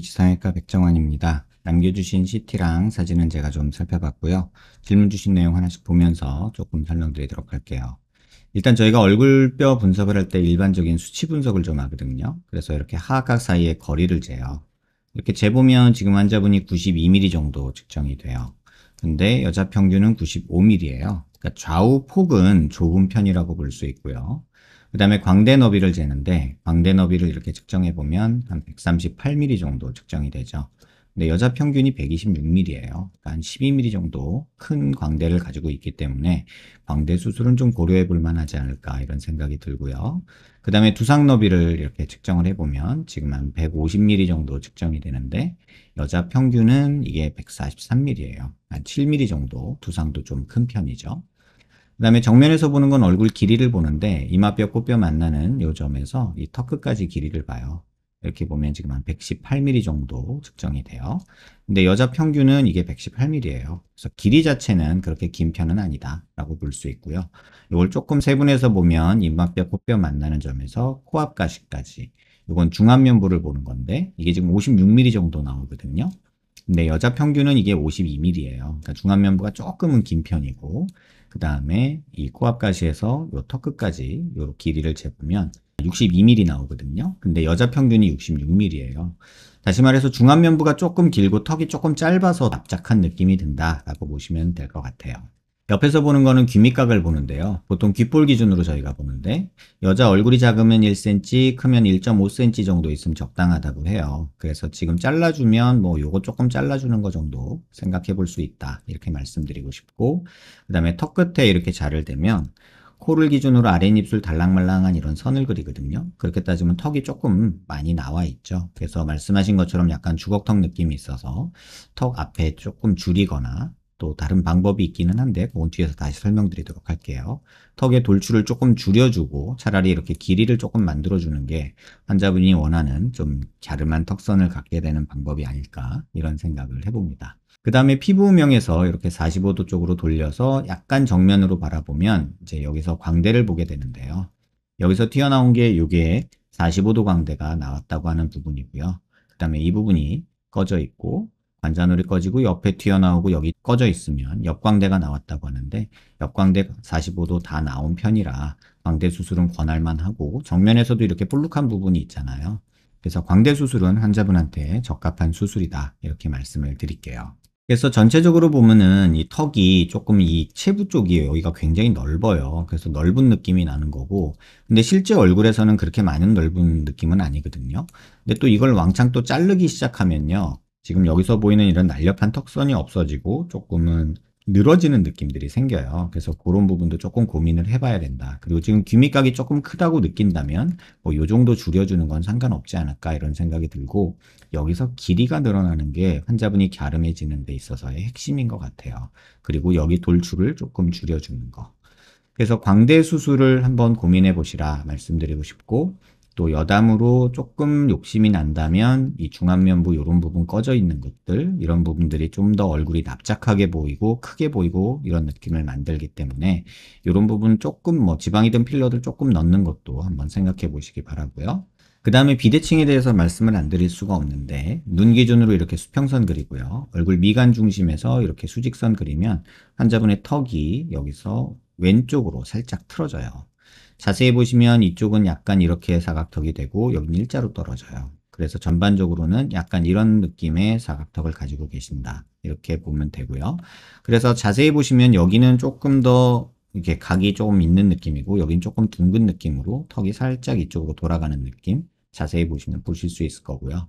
지성외과 백정환입니다. 남겨주신 CT랑 사진은 제가 좀 살펴봤고요. 질문 주신 내용 하나씩 보면서 조금 설명드리도록 할게요. 일단 저희가 얼굴뼈 분석을 할 때 일반적인 수치 분석을 좀 하거든요. 그래서 이렇게 하악각 사이의 거리를 재요. 이렇게 재보면 지금 환자분이 92mm 정도 측정이 돼요. 근데 여자 평균은 95mm예요. 그러니까 좌우 폭은 좁은 편이라고 볼 수 있고요. 그 다음에 광대 너비를 재는데 광대 너비를 이렇게 측정해 보면 한 138mm 정도 측정이 되죠. 근데 여자 평균이 126mm예요. 그러니까 한 12mm 정도 큰 광대를 가지고 있기 때문에 광대 수술은 좀 고려해 볼 만하지 않을까 이런 생각이 들고요. 그 다음에 두상 너비를 이렇게 측정을 해보면 지금 한 150mm 정도 측정이 되는데 여자 평균은 이게 143mm예요. 한 7mm 정도 두상도 좀 큰 편이죠. 그 다음에 정면에서 보는 건 얼굴 길이를 보는데 이마뼈, 코뼈 만나는 요 점에서 이 턱 끝까지 길이를 봐요. 이렇게 보면 지금 한 118mm 정도 측정이 돼요. 근데 여자 평균은 이게 118mm예요. 그래서 길이 자체는 그렇게 긴 편은 아니다 라고 볼 수 있고요. 이걸 조금 세분해서 보면 이마뼈, 코뼈 만나는 점에서 코앞 가시까지 이건 중안면부를 보는 건데 이게 지금 56mm 정도 나오거든요. 근데 여자 평균은 이게 52mm예요. 그러니까 중안면부가 조금은 긴 편이고 그 다음에 이 코앞 가시에서 요 턱 끝까지 요 길이를 재보면 62mm 나오거든요. 근데 여자 평균이 66mm예요. 다시 말해서 중안면부가 조금 길고 턱이 조금 짧아서 납작한 느낌이 든다라고 보시면 될 것 같아요. 옆에서 보는 거는 귀밑각을 보는데요. 보통 귓볼 기준으로 저희가 보는데 여자 얼굴이 작으면 1cm, 크면 1.5cm 정도 있으면 적당하다고 해요. 그래서 지금 잘라주면 뭐 요거 조금 잘라주는 거 정도 생각해 볼 수 있다. 이렇게 말씀드리고 싶고 그 다음에 턱 끝에 이렇게 자를 대면 코를 기준으로 아랫입술 달랑말랑한 이런 선을 그리거든요. 그렇게 따지면 턱이 조금 많이 나와 있죠. 그래서 말씀하신 것처럼 약간 주걱턱 느낌이 있어서 턱 앞에 조금 줄이거나 또 다른 방법이 있기는 한데 그건 뒤에서 다시 설명드리도록 할게요. 턱의 돌출을 조금 줄여주고 차라리 이렇게 길이를 조금 만들어주는 게 환자분이 원하는 좀 갸름한 턱선을 갖게 되는 방법이 아닐까 이런 생각을 해봅니다. 그 다음에 피부명에서 이렇게 45도 쪽으로 돌려서 약간 정면으로 바라보면 이제 여기서 광대를 보게 되는데요. 여기서 튀어나온 게 이게 45도 광대가 나왔다고 하는 부분이고요. 그 다음에 이 부분이 꺼져 있고 관자놀이 꺼지고 옆에 튀어나오고 여기 꺼져 있으면 옆광대가 나왔다고 하는데 옆광대 45도 다 나온 편이라 광대 수술은 권할만 하고 정면에서도 이렇게 볼록한 부분이 있잖아요. 그래서 광대 수술은 환자분한테 적합한 수술이다 이렇게 말씀을 드릴게요. 그래서 전체적으로 보면은 이 턱이 조금 이 체부 쪽이 여기가 굉장히 넓어요. 그래서 넓은 느낌이 나는 거고 근데 실제 얼굴에서는 그렇게 많은 넓은 느낌은 아니거든요. 근데 또 이걸 왕창 또 자르기 시작하면요. 지금 여기서 보이는 이런 날렵한 턱선이 없어지고 조금은 늘어지는 느낌들이 생겨요. 그래서 그런 부분도 조금 고민을 해봐야 된다. 그리고 지금 귀밑각이 조금 크다고 느낀다면 뭐 요 정도 줄여주는 건 상관없지 않을까 이런 생각이 들고 여기서 길이가 늘어나는 게 환자분이 갸름해지는 데 있어서의 핵심인 것 같아요. 그리고 여기 돌출을 조금 줄여주는 거. 그래서 광대 수술을 한번 고민해 보시라 말씀드리고 싶고 또 여담으로 조금 욕심이 난다면 이 중안면부 이런 부분 꺼져 있는 것들 이런 부분들이 좀 더 얼굴이 납작하게 보이고 크게 보이고 이런 느낌을 만들기 때문에 이런 부분 조금 뭐 지방이든 필러들 조금 넣는 것도 한번 생각해 보시기 바라고요. 그 다음에 비대칭에 대해서 말씀을 안 드릴 수가 없는데 눈 기준으로 이렇게 수평선 그리고요. 얼굴 미간 중심에서 이렇게 수직선 그리면 환자분의 턱이 여기서 왼쪽으로 살짝 틀어져요. 자세히 보시면 이쪽은 약간 이렇게 사각턱이 되고 여기는 일자로 떨어져요. 그래서 전반적으로는 약간 이런 느낌의 사각턱을 가지고 계신다. 이렇게 보면 되고요. 그래서 자세히 보시면 여기는 조금 더 이렇게 각이 조금 있는 느낌이고 여긴 조금 둥근 느낌으로 턱이 살짝 이쪽으로 돌아가는 느낌 자세히 보시면 보실 수 있을 거고요.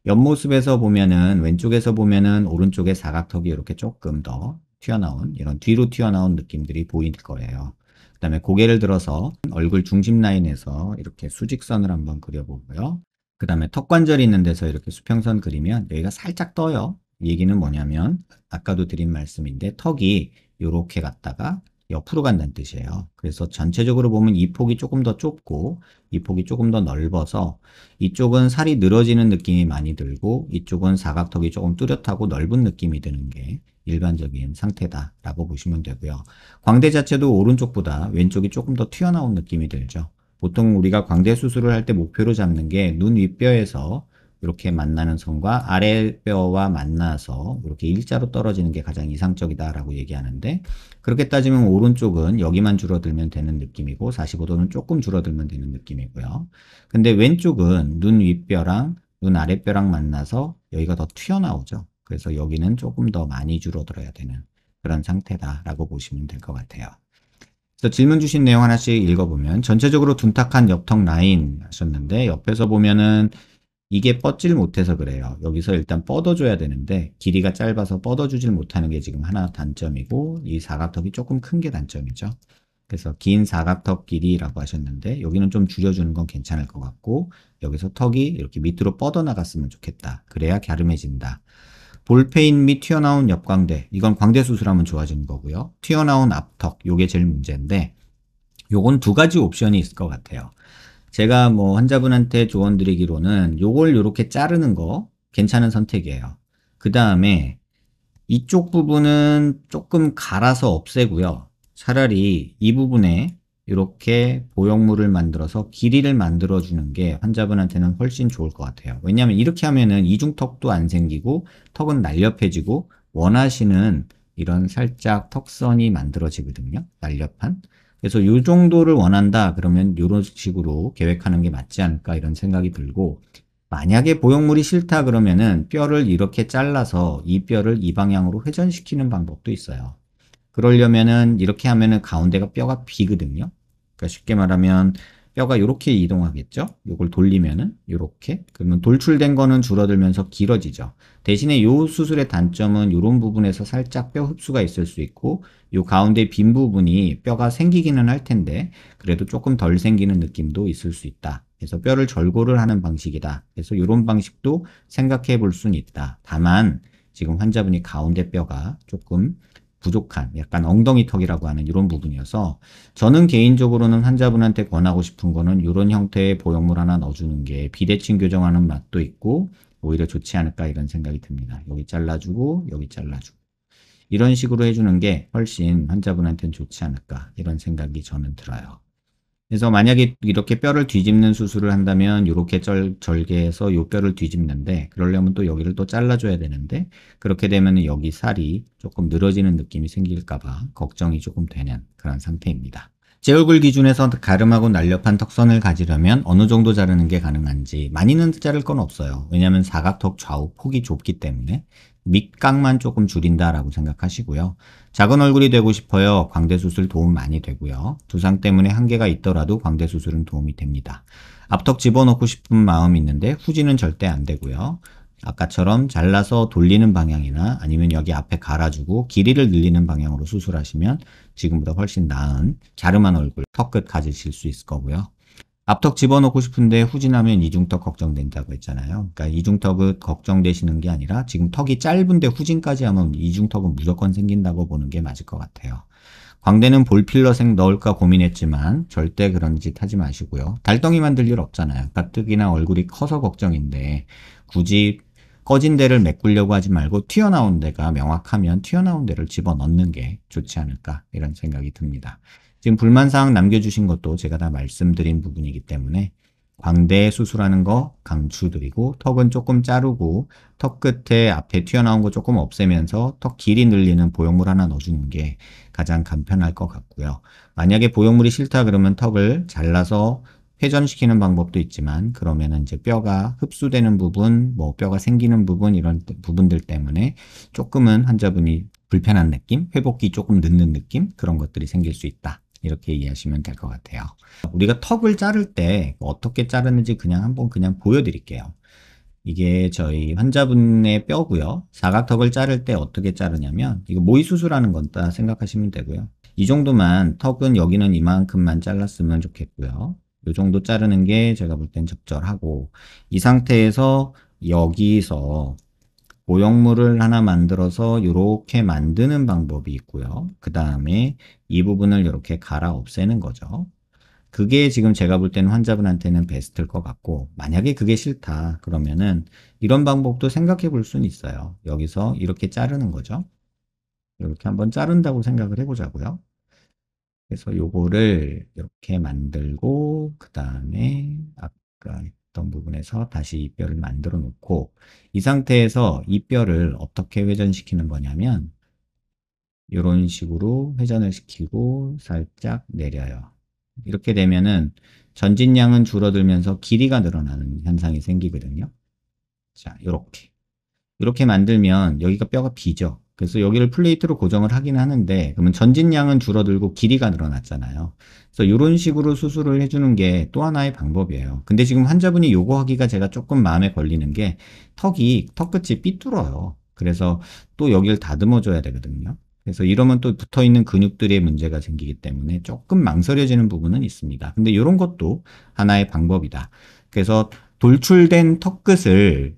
옆모습에서 보면은 왼쪽에서 보면은 오른쪽에 사각턱이 이렇게 조금 더 튀어나온 이런 뒤로 튀어나온 느낌들이 보일 거예요. 그 다음에 고개를 들어서 얼굴 중심 라인에서 이렇게 수직선을 한번 그려보고요. 그 다음에 턱 관절이 있는 데서 이렇게 수평선 그리면 여기가 살짝 떠요. 이 얘기는 뭐냐면 아까도 드린 말씀인데 턱이 이렇게 갔다가 옆으로 간다는 뜻이에요. 그래서 전체적으로 보면 이 폭이 조금 더 좁고 이 폭이 조금 더 넓어서 이쪽은 살이 늘어지는 느낌이 많이 들고 이쪽은 사각턱이 조금 뚜렷하고 넓은 느낌이 드는 게 일반적인 상태다라고 보시면 되고요. 광대 자체도 오른쪽보다 왼쪽이 조금 더 튀어나온 느낌이 들죠. 보통 우리가 광대 수술을 할 때 목표로 잡는 게 눈 윗뼈에서 이렇게 만나는 선과 아랫뼈와 만나서 이렇게 일자로 떨어지는 게 가장 이상적이다라고 얘기하는데, 그렇게 따지면 오른쪽은 여기만 줄어들면 되는 느낌이고 45도는 조금 줄어들면 되는 느낌이고요. 근데 왼쪽은 눈 윗뼈랑 눈 아랫뼈랑 만나서 여기가 더 튀어나오죠. 그래서 여기는 조금 더 많이 줄어들어야 되는 그런 상태다라고 보시면 될 것 같아요. 그래서 질문 주신 내용 하나씩 읽어보면, 전체적으로 둔탁한 옆턱 라인 하셨는데 옆에서 보면은 이게 뻗질 못해서 그래요. 여기서 일단 뻗어줘야 되는데 길이가 짧아서 뻗어주질 못하는 게 지금 하나 단점이고, 이 사각턱이 조금 큰 게 단점이죠. 그래서 긴 사각턱 길이라고 하셨는데 여기는 좀 줄여주는 건 괜찮을 것 같고, 여기서 턱이 이렇게 밑으로 뻗어 나갔으면 좋겠다. 그래야 갸름해진다. 볼페인 및 튀어나온 옆광대, 이건 광대 수술하면 좋아지는 거고요. 튀어나온 앞턱, 요게 제일 문제인데 요건 두 가지 옵션이 있을 것 같아요. 제가 뭐 환자분한테 조언 드리기로는 요걸 요렇게 자르는 거 괜찮은 선택이에요. 그 다음에 이쪽 부분은 조금 갈아서 없애고요. 차라리 이 부분에 이렇게 보형물을 만들어서 길이를 만들어 주는 게 환자분한테는 훨씬 좋을 것 같아요. 왜냐하면 이렇게 하면은 이중턱도 안 생기고 턱은 날렵해지고 원하시는 이런 살짝 턱선이 만들어지거든요. 날렵한. 그래서 이 정도를 원한다 그러면 이런 식으로 계획하는 게 맞지 않을까 이런 생각이 들고, 만약에 보형물이 싫다 그러면은 뼈를 이렇게 잘라서 이 뼈를 이 방향으로 회전시키는 방법도 있어요. 그러려면은 이렇게 하면은 가운데가 뼈가 비거든요. 그러니까 쉽게 말하면 뼈가 이렇게 이동하겠죠. 이걸 돌리면은 이렇게, 그러면 돌출된 거는 줄어들면서 길어지죠. 대신에 이 수술의 단점은 이런 부분에서 살짝 뼈 흡수가 있을 수 있고, 이 가운데 빈 부분이 뼈가 생기기는 할 텐데 그래도 조금 덜 생기는 느낌도 있을 수 있다. 그래서 뼈를 절골을 하는 방식이다. 그래서 이런 방식도 생각해 볼 수는 있다. 다만 지금 환자분이 가운데 뼈가 조금 부족한 약간 엉덩이 턱이라고 하는 이런 부분이어서, 저는 개인적으로는 환자분한테 권하고 싶은 거는 이런 형태의 보형물 하나 넣어주는 게 비대칭 교정하는 맛도 있고 오히려 좋지 않을까 이런 생각이 듭니다. 여기 잘라주고 여기 잘라주고 이런 식으로 해주는 게 훨씬 환자분한테는 좋지 않을까 이런 생각이 저는 들어요. 그래서 만약에 이렇게 뼈를 뒤집는 수술을 한다면 이렇게 절개해서 요 뼈를 뒤집는데, 그러려면 또 여기를 또 잘라줘야 되는데 그렇게 되면 여기 살이 조금 늘어지는 느낌이 생길까 봐 걱정이 조금 되는 그런 상태입니다. 제 얼굴 기준에서 가름하고 날렵한 턱선을 가지려면 어느 정도 자르는 게 가능한지, 많이는 자를 건 없어요. 왜냐하면 사각턱 좌우 폭이 좁기 때문에 밑각만 조금 줄인다라고 생각하시고요. 작은 얼굴이 되고 싶어요. 광대 수술 도움 많이 되고요. 두상 때문에 한계가 있더라도 광대 수술은 도움이 됩니다. 앞턱 집어넣고 싶은 마음이 있는데 후지는 절대 안 되고요. 아까처럼 잘라서 돌리는 방향이나 아니면 여기 앞에 갈아주고 길이를 늘리는 방향으로 수술하시면 지금보다 훨씬 나은 갸름한 얼굴, 턱끝 가지실 수 있을 거고요. 앞턱 집어넣고 싶은데 후진하면 이중턱 걱정된다고 했잖아요. 그러니까 이중턱은 걱정되시는 게 아니라 지금 턱이 짧은데 후진까지 하면 이중턱은 무조건 생긴다고 보는 게 맞을 것 같아요. 광대는 볼필러 넣을까 고민했지만 절대 그런 짓 하지 마시고요. 달덩이 만들 일 없잖아요. 가뜩이나 얼굴이 커서 걱정인데 굳이 꺼진 데를 메꾸려고 하지 말고 튀어나온 데가 명확하면 튀어나온 데를 집어넣는 게 좋지 않을까 이런 생각이 듭니다. 지금 불만사항 남겨주신 것도 제가 다 말씀드린 부분이기 때문에 광대 수술하는 거 강추드리고, 턱은 조금 자르고 턱 끝에 앞에 튀어나온 거 조금 없애면서 턱 길이 늘리는 보형물 하나 넣어주는 게 가장 간편할 것 같고요. 만약에 보형물이 싫다 그러면 턱을 잘라서 회전시키는 방법도 있지만, 그러면은 이제 뼈가 흡수되는 부분, 뭐 뼈가 생기는 부분 이런 부분들 때문에 조금은 환자분이 불편한 느낌, 회복이 조금 늦는 느낌, 그런 것들이 생길 수 있다. 이렇게 이해하시면 될 것 같아요. 우리가 턱을 자를 때 어떻게 자르는지 그냥 한번 그냥 보여드릴게요. 이게 저희 환자분의 뼈고요. 사각턱을 자를 때 어떻게 자르냐면, 이거 모의 수술하는 건다 생각하시면 되고요. 이 정도만, 턱은 여기는 이만큼만 잘랐으면 좋겠고요. 이 정도 자르는 게 제가 볼 땐 적절하고, 이 상태에서 여기서 모형물을 하나 만들어서 이렇게 만드는 방법이 있고요. 그 다음에 이 부분을 이렇게 갈아 없애는 거죠. 그게 지금 제가 볼 때는 환자분한테는 베스트일 것 같고, 만약에 그게 싫다 그러면은 이런 방법도 생각해 볼 수는 있어요. 여기서 이렇게 자르는 거죠. 이렇게 한번 자른다고 생각을 해보자고요. 그래서 요거를 이렇게 만들고, 그 다음에 아까 나왔던 부분에서 다시 이 뼈를 만들어 놓고 이 상태에서 이 뼈를 어떻게 회전시키는 거냐면 이런 식으로 회전을 시키고 살짝 내려요. 이렇게 되면은 전진량은 줄어들면서 길이가 늘어나는 현상이 생기거든요. 자, 이렇게 만들면 여기가 뼈가 비죠. 그래서 여기를 플레이트로 고정을 하긴 하는데 그러면 전진량은 줄어들고 길이가 늘어났잖아요. 그래서 이런 식으로 수술을 해주는 게 또 하나의 방법이에요. 근데 지금 환자분이 요거 하기가 제가 조금 마음에 걸리는 게 턱 끝이 삐뚤어요. 그래서 또 여기를 다듬어 줘야 되거든요. 그래서 이러면 또 붙어 있는 근육들의 문제가 생기기 때문에 조금 망설여지는 부분은 있습니다. 근데 이런 것도 하나의 방법이다. 그래서 돌출된 턱 끝을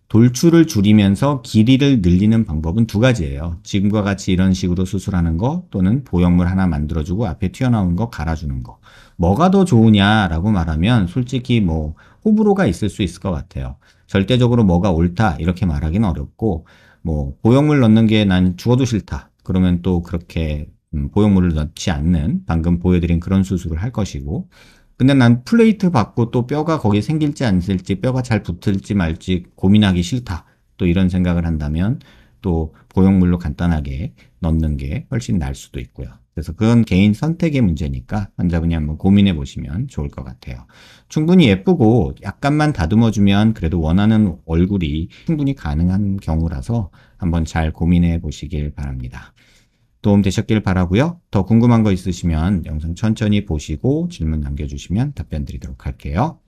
돌출을 줄이면서 길이를 늘리는 방법은 두 가지예요. 지금과 같이 이런 식으로 수술하는 거 또는 보형물 하나 만들어주고 앞에 튀어나온 거 갈아주는 거. 뭐가 더 좋으냐라고 말하면 솔직히 뭐 호불호가 있을 수 있을 것 같아요. 절대적으로 뭐가 옳다 이렇게 말하기는 어렵고 뭐 보형물 넣는 게 난 죽어도 싫다. 그러면 또 그렇게 보형물을 넣지 않는 방금 보여드린 그런 수술을 할 것이고 근데 난 플레이트 받고 또 뼈가 거기에 생길지 안 생길지 뼈가 잘 붙을지 말지 고민하기 싫다. 또 이런 생각을 한다면 또 보형물로 간단하게 넣는 게 훨씬 나을 수도 있고요. 그래서 그건 개인 선택의 문제니까 환자분이 한번 고민해 보시면 좋을 것 같아요. 충분히 예쁘고 약간만 다듬어주면 그래도 원하는 얼굴이 충분히 가능한 경우라서 한번 잘 고민해 보시길 바랍니다. 도움 되셨길 바라고요. 더 궁금한 거 있으시면 영상 천천히 보시고 질문 남겨주시면 답변 드리도록 할게요.